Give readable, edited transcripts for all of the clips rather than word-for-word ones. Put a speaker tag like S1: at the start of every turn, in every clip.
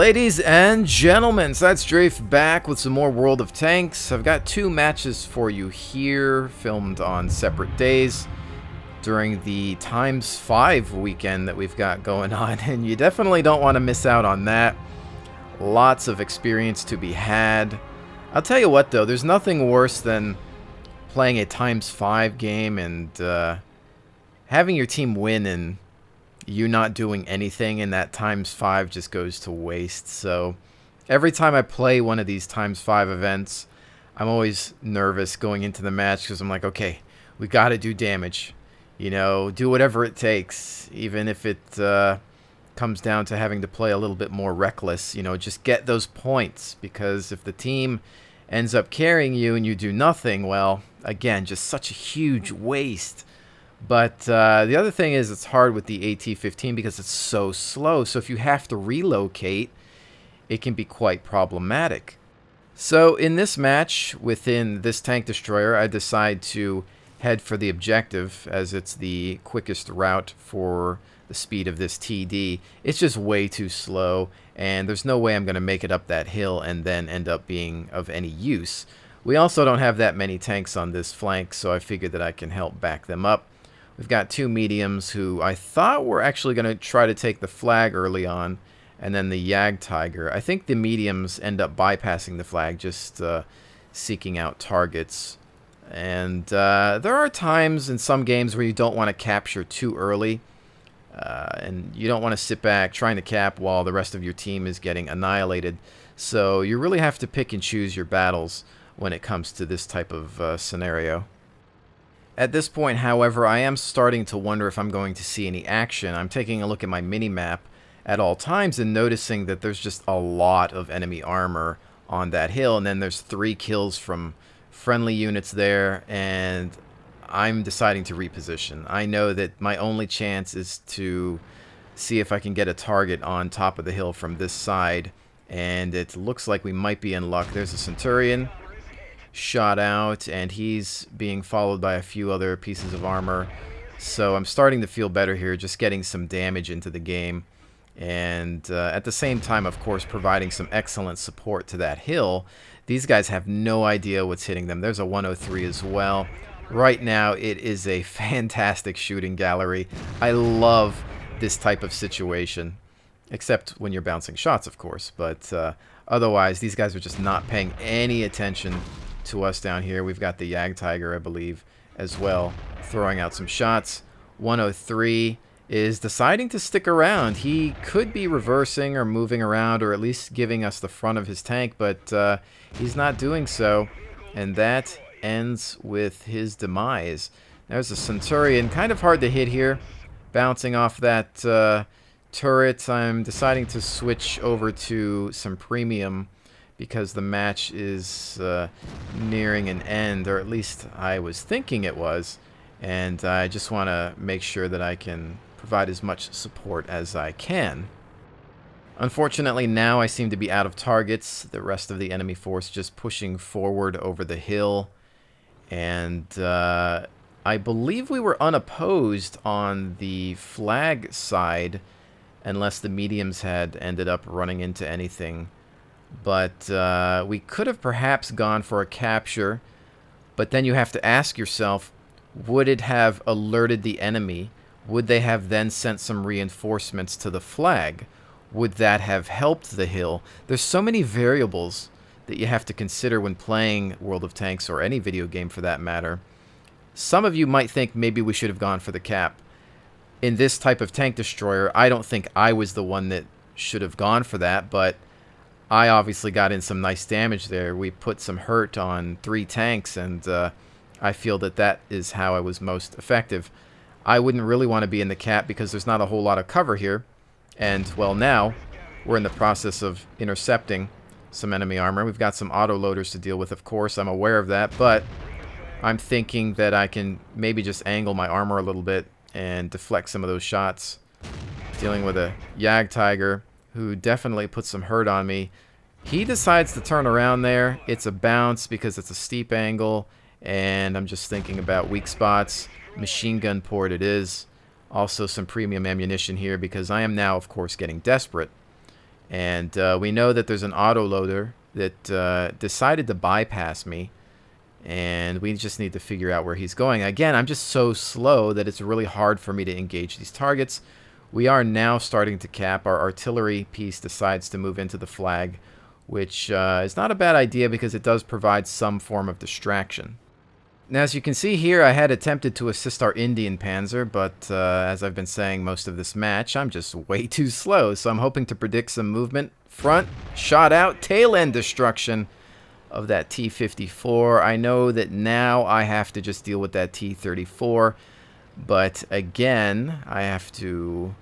S1: Ladies and gentlemen, SideStrafe back with some more World of Tanks. I've got two matches for you here, filmed on separate days during the ×5 weekend that we've got going on, and you definitely don't want to miss out on that. Lots of experience to be had. I'll tell you what though, there's nothing worse than playing a ×5 game and having your team win and you not doing anything, and that ×5 just goes to waste. So every time I play one of these ×5 events, I'm always nervous going into the match because I'm like, okay, we got to do damage. You know, do whatever it takes, even if it comes down to having to play a little bit more reckless. You know, just get those points, because if the team ends up carrying you and you do nothing, well, again, just such a huge waste. But the other thing is it's hard with the AT15 because it's so slow. So if you have to relocate, it can be quite problematic. So in this match, within this tank destroyer, I decide to head for the objective as it's the quickest route for the speed of this TD. It's just way too slow, and there's no way I'm going to make it up that hill and then end up being of any use. We also don't have that many tanks on this flank, so I figured that I can help back them up. We've got two mediums who I thought were actually going to try to take the flag early on, and then the Yag Tiger. I think the mediums end up bypassing the flag, just seeking out targets. And there are times in some games where you don't want to capture too early, and you don't want to sit back trying to cap while the rest of your team is getting annihilated. So you really have to pick and choose your battles when it comes to this type of scenario. At this point, however, I am starting to wonder if I'm going to see any action. I'm taking a look at my mini-map at all times and noticing that there's just a lot of enemy armor on that hill, and then there's 3 kills from friendly units there, and I'm deciding to reposition. I know that my only chance is to see if I can get a target on top of the hill from this side, and it looks like we might be in luck. There's a Centurion shot out, and he's being followed by a few other pieces of armor. So I'm starting to feel better here, just getting some damage into the game, and at the same time, of course, providing some excellent support to that hill. These guys have no idea what's hitting them. There's a 103 as well. Right now, it is a fantastic shooting gallery. I love this type of situation, except when you're bouncing shots, of course. But otherwise, these guys are just not paying any attention to us down here. We've got the Yag Tiger, I believe, as well, throwing out some shots. 103 is deciding to stick around. He could be reversing or moving around, or at least giving us the front of his tank, but he's not doing so, and that ends with his demise. There's a Centurion, kind of hard to hit here, bouncing off that turret. I'm deciding to switch over to some premium because the match is nearing an end, or at least I was thinking it was, and I just want to make sure that I can provide as much support as I can. Unfortunately, now I seem to be out of targets. The rest of the enemy force just pushing forward over the hill, and I believe we were unopposed on the flag side, unless the mediums had ended up running into anything. But we could have perhaps gone for a capture, but then you have to ask yourself, would it have alerted the enemy? Would they have then sent some reinforcements to the flag? Would that have helped the hill? There's so many variables that you have to consider when playing World of Tanks, or any video game for that matter. Some of you might think maybe we should have gone for the cap. In this type of tank destroyer, I don't think I was the one that should have gone for that, but I obviously got in some nice damage there. We put some hurt on 3 tanks, and I feel that that is how I was most effective. I wouldn't really want to be in the cap because there's not a whole lot of cover here, and, well, now we're in the process of intercepting some enemy armor. We've got some auto-loaders to deal with, of course. I'm aware of that, but I'm thinking that I can maybe just angle my armor a little bit and deflect some of those shots. Dealing with a Yag Tiger, who definitely put some hurt on me. He decides to turn around there. It's a bounce because it's a steep angle, and I'm just thinking about weak spots. Machine gun port it is. Also some premium ammunition here because I am now, of course, getting desperate. And we know that there's an autoloader that decided to bypass me. And we just need to figure out where he's going. Again, I'm just so slow that it's really hard for me to engage these targets. We are now starting to cap. Our artillery piece decides to move into the flag, which is not a bad idea because it does provide some form of distraction. Now, as you can see here, I had attempted to assist our Indian Panzer, but as I've been saying most of this match, I'm just way too slow. So I'm hoping to predict some movement. Front, shot out, tail end destruction of that T-54. I know that now I have to just deal with that T-34, but again, I have to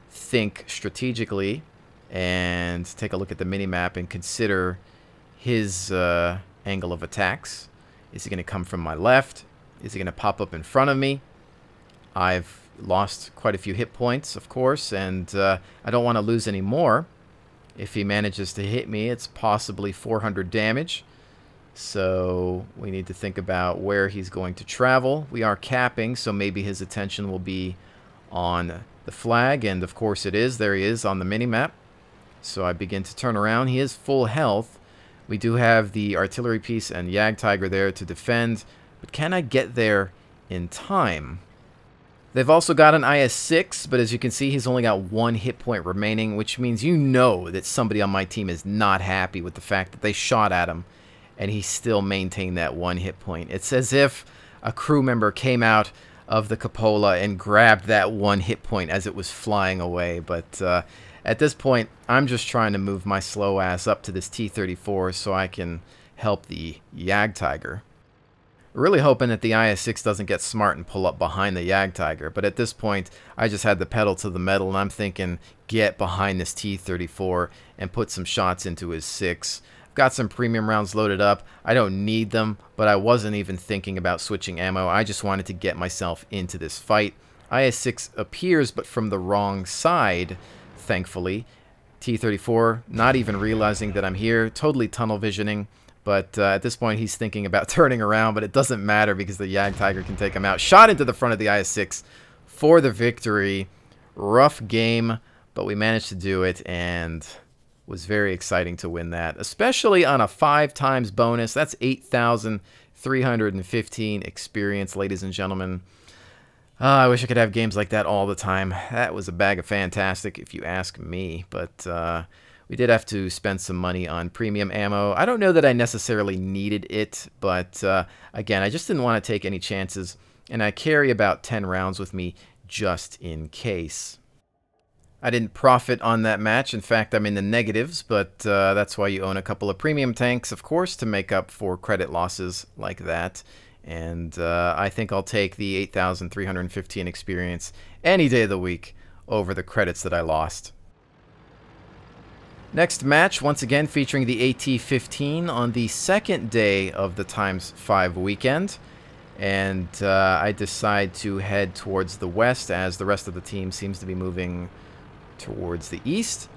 S1: think strategically and take a look at the minimap and consider his angle of attacks. Is he going to come from my left? Is he going to pop up in front of me? I've lost quite a few hit points, of course, and I don't want to lose any more. If he manages to hit me, it's possibly 400 damage. So we need to think about where he's going to travel. We are capping, so maybe his attention will be on the flag, and of course it is. There he is on the minimap. So I begin to turn around. He is full health. We do have the artillery piece and Jagdtiger there to defend, but can I get there in time? They've also got an IS-6, but as you can see, he's only got 1 hit point remaining, which means you know that somebody on my team is not happy with the fact that they shot at him and he still maintained that 1 hit point. It's as if a crew member came out of the cupola and grabbed that 1 hit point as it was flying away. But at this point, I'm just trying to move my slow ass up to this T-34 so I can help the Jagdtiger. Really hoping that the IS-6 doesn't get smart and pull up behind the Jagdtiger. But at this point, I just had the pedal to the metal, and I'm thinking, get behind this T-34 and put some shots into his 6. Got some premium rounds loaded up. I don't need them, but I wasn't even thinking about switching ammo. I just wanted to get myself into this fight. IS-6 appears, but from the wrong side, thankfully. T-34, not even realizing that I'm here, totally tunnel visioning. But at this point, he's thinking about turning around, but it doesn't matter because the Jagdtiger can take him out. Shot into the front of the IS-6 for the victory. Rough game, but we managed to do it, and was very exciting to win that, especially on a 5 times bonus. That's 8,315 experience, ladies and gentlemen. I wish I could have games like that all the time. That was a bag of fantastic, if you ask me. But we did have to spend some money on premium ammo. I don't know that I necessarily needed it, but again, I just didn't want to take any chances. And I carry about 10 rounds with me just in case. I didn't profit on that match. In fact, I'm in the negatives, but that's why you own a couple of premium tanks, of course, to make up for credit losses like that. And I think I'll take the 8,315 experience any day of the week over the credits that I lost. Next match, once again featuring the AT15 on the second day of the ×5 weekend. And I decide to head towards the west as the rest of the team seems to be moving towards the east.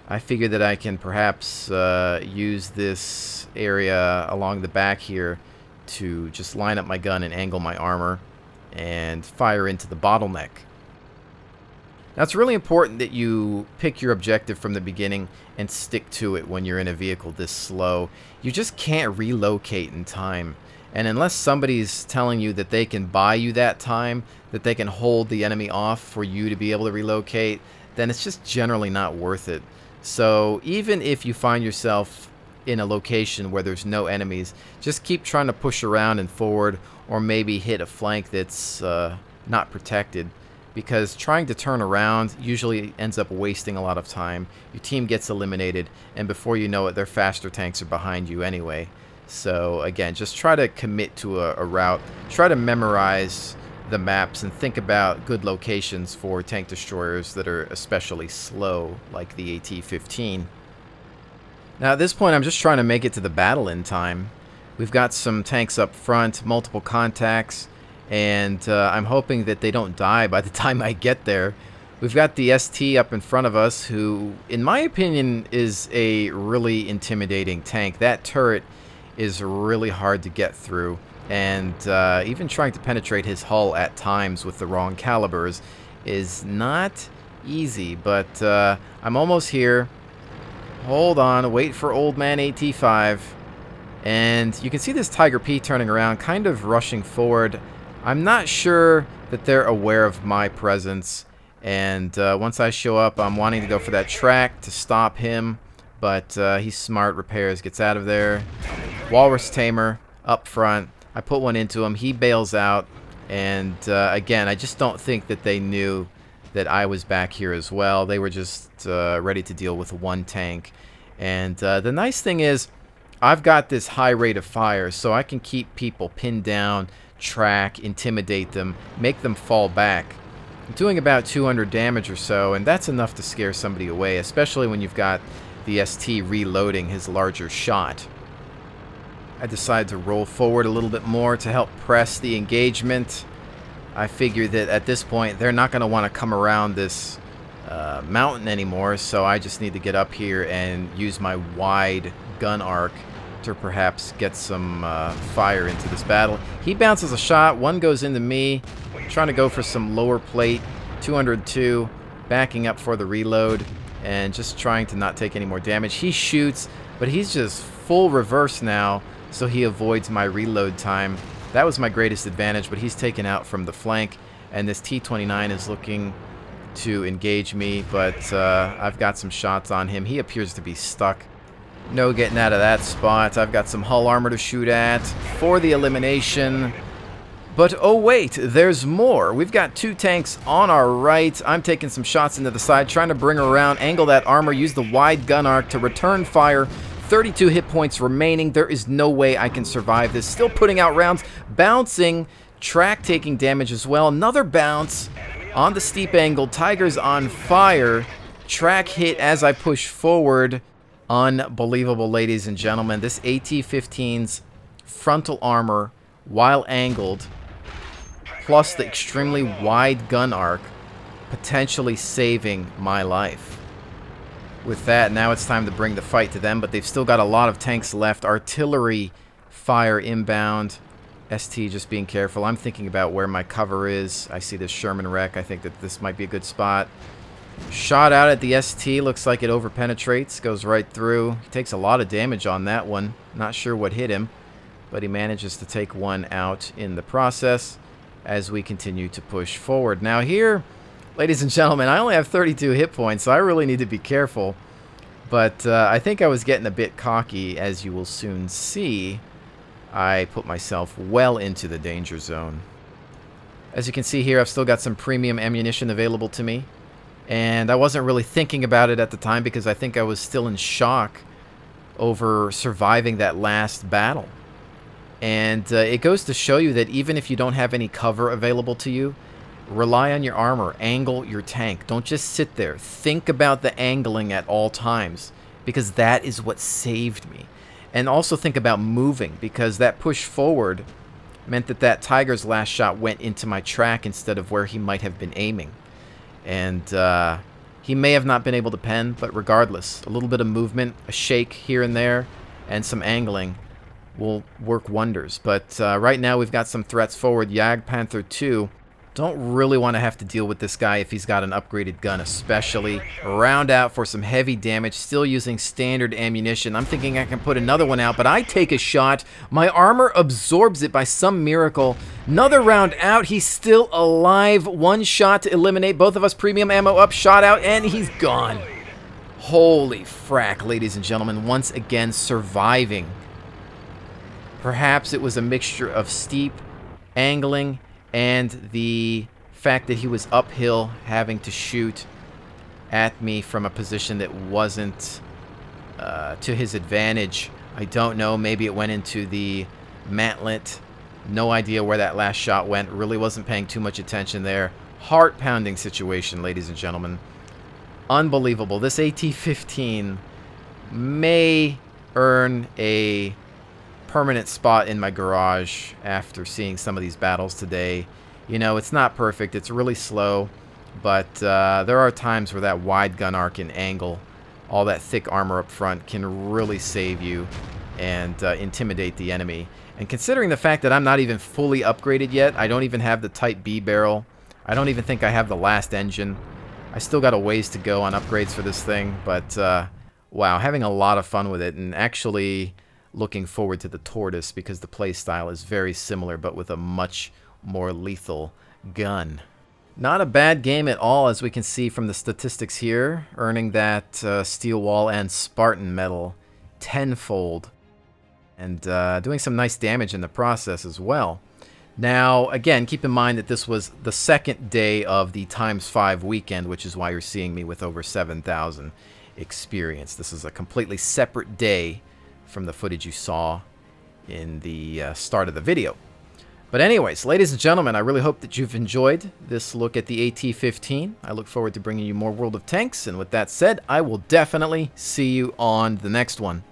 S1: I figure that I can perhaps use this area along the back here to just line up my gun and angle my armor and fire into the bottleneck. Now, it's really important that you pick your objective from the beginning and stick to it when you're in a vehicle this slow. You just can't relocate in time. And unless somebody's telling you that they can buy you that time, that they can hold the enemy off for you to be able to relocate, then it's just generally not worth it. So even if you find yourself in a location where there's no enemies, just keep trying to push around and forward, or maybe hit a flank that's not protected, because trying to turn around usually ends up wasting a lot of time. Your team gets eliminated, and before you know it, their faster tanks are behind you anyway. So again, just try to commit to a route. Try to memorize the maps and think about good locations for tank destroyers that are especially slow, like the AT-15. Now at this point, I'm just trying to make it to the battle in time. We've got some tanks up front, multiple contacts, and I'm hoping that they don't die by the time I get there. We've got the ST up in front of us, who, in my opinion, is a really intimidating tank. That turret is really hard to get through, and even trying to penetrate his hull at times with the wrong calibers is not easy, but I'm almost here. Hold on. Wait for old man AT5. And you can see this Tiger P turning around, kind of rushing forward. I'm not sure that they're aware of my presence. And once I show up, I'm wanting to go for that track to stop him. But he's smart, repairs, gets out of there. Walrus Tamer up front. I put one into him. He bails out. And again, I just don't think that they knew that I was back here as well. They were just ready to deal with one tank. And the nice thing is, I've got this high rate of fire, so I can keep people pinned down, track, intimidate them, make them fall back. I'm doing about 200 damage or so, and that's enough to scare somebody away, especially when you've got the ST reloading his larger shot. I decide to roll forward a little bit more to help press the engagement. I figure that at this point, they're not going to want to come around this mountain anymore, so I just need to get up here and use my wide gun arc to perhaps get some fire into this battle. He bounces a shot, one goes into me, trying to go for some lower plate, 202, backing up for the reload, and just trying to not take any more damage. He shoots, but he's just full reverse now, so he avoids my reload time. That was my greatest advantage, but he's taken out from the flank, and this T-29 is looking to engage me, but I've got some shots on him. He appears to be stuck. No getting out of that spot. I've got some hull armor to shoot at for the elimination. But oh wait, there's more. We've got two tanks on our right. I'm taking some shots into the side, trying to bring her around, angle that armor, use the wide gun arc to return fire. 32 hit points remaining. There is no way I can survive this. Still putting out rounds, bouncing, track taking damage as well. Another bounce on the steep angle. Tiger's on fire. Track hit as I push forward. Unbelievable, ladies and gentlemen. This AT-15's frontal armor, while angled, plus the extremely wide gun arc, potentially saving my life. With that, now it's time to bring the fight to them, but they've still got a lot of tanks left. Artillery fire inbound. ST just being careful. I'm thinking about where my cover is. I see this Sherman wreck. I think that this might be a good spot. Shot out at the ST. Looks like it overpenetrates. Goes right through. He takes a lot of damage on that one. Not sure what hit him, but he manages to take one out in the process as we continue to push forward. Now here, ladies and gentlemen, I only have 32 hit points, so I really need to be careful. But I think I was getting a bit cocky, as you will soon see. I put myself well into the danger zone. As you can see here, I've still got some premium ammunition available to me. And I wasn't really thinking about it at the time because I think I was still in shock over surviving that last battle. And it goes to show you that even if you don't have any cover available to you, rely on your armor, angle your tank. Don't just sit there. Think about the angling at all times, because that is what saved me. And also think about moving, because that push forward meant that that Tiger's last shot went into my track instead of where he might have been aiming. And he may have not been able to pen, but regardless, a little bit of movement, a shake here and there, and some angling will work wonders. But right now we've got some threats forward. Jagdpanther 2. Don't really want to have to deal with this guy if he's got an upgraded gun, especially. Round out for some heavy damage, still using standard ammunition. I'm thinking I can put another one out, but I take a shot. My armor absorbs it by some miracle. Another round out, he's still alive. One shot to eliminate both of us. Premium ammo up, shot out, and he's gone. Holy frack, ladies and gentlemen. Once again, surviving. Perhaps it was a mixture of steep angling and the fact that he was uphill, having to shoot at me from a position that wasn't to his advantage. I don't know. Maybe it went into the mantlet. No idea where that last shot went. Really wasn't paying too much attention there. Heart-pounding situation, ladies and gentlemen. Unbelievable. This AT-15 may earn a permanent spot in my garage after seeing some of these battles today. You know, it's not perfect, it's really slow, but there are times where that wide gun arc and angle, all that thick armor up front, can really save you and intimidate the enemy. And considering the fact that I'm not even fully upgraded yet, I don't even have the Type B barrel, I don't even think I have the last engine. I still got a ways to go on upgrades for this thing, but wow, having a lot of fun with it, and actually looking forward to the Tortoise because the playstyle is very similar, but with a much more lethal gun. Not a bad game at all, as we can see from the statistics here, earning that Steel Wall and Spartan medal tenfold, and doing some nice damage in the process as well. Now, again, keep in mind that this was the second day of the ×5 weekend, which is why you're seeing me with over 7,000 experience. This is a completely separate day from the footage you saw in the start of the video. But anyways, ladies and gentlemen, I really hope that you've enjoyed this look at the AT15. I look forward to bringing you more World of Tanks, and with that said, I will definitely see you on the next one.